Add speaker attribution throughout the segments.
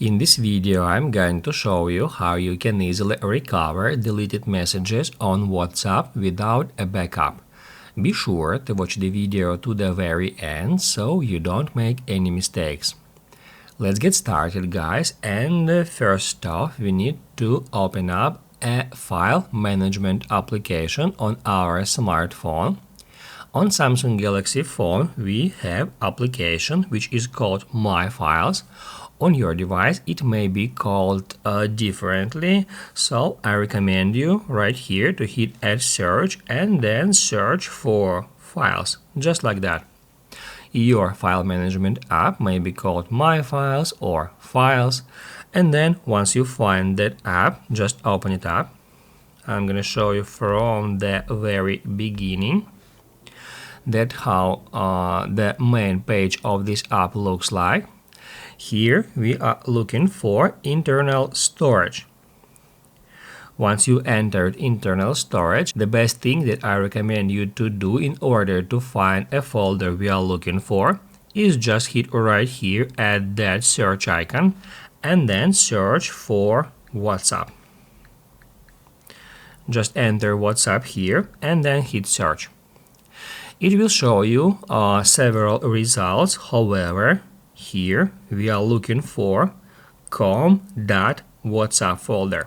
Speaker 1: In this video, I'm going to show you how you can easily recover deleted messages on WhatsApp without a backup. Be sure to watch the video to the very end so you don't make any mistakes. Let's get started, guys, and first off we need to open up a file management application on our smartphone. On Samsung Galaxy phone we have application which is called My Files. On your device it may be called differently, so I recommend you right here to hit add search and then search for files, just like that. Your file management app may be called My Files or Files, and then once you find that app, just open it up. I'm gonna show you from the very beginning that how the main page of this app looks like. Here we are looking for internal storage. Once you entered internal storage, the best thing that I recommend you to do in order to find a folder we are looking for is just hit right here at that search icon and then search for WhatsApp. Just enter WhatsApp here and then hit search. It will show you several results. However, here we are looking for com.whatsapp folder.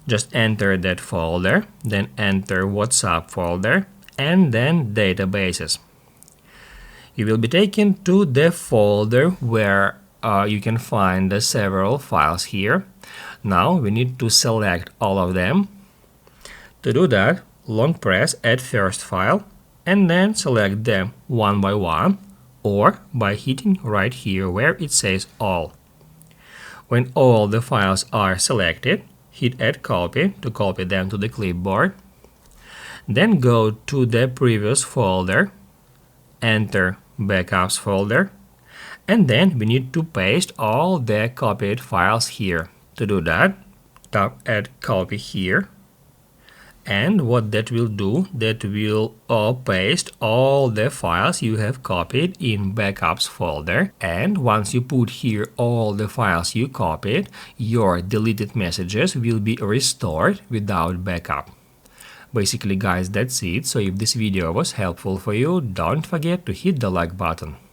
Speaker 1: Just enter that folder, then enter WhatsApp folder and then databases. You will be taken to the folder where you can find the several files here. Now we need to select all of them. To do that, long press add first file and then select them one by one, or by hitting right here where it says all. When all the files are selected, hit add copy to copy them to the clipboard. Then go to the previous folder, enter backups folder, and then we need to paste all the copied files here. To do that, tap add copy here. And what that will do, that will paste all the files you have copied in backups folder. And once you put here all the files you copied, your deleted messages will be restored without backup. Basically, guys, that's it. So if this video was helpful for you, don't forget to hit the like button.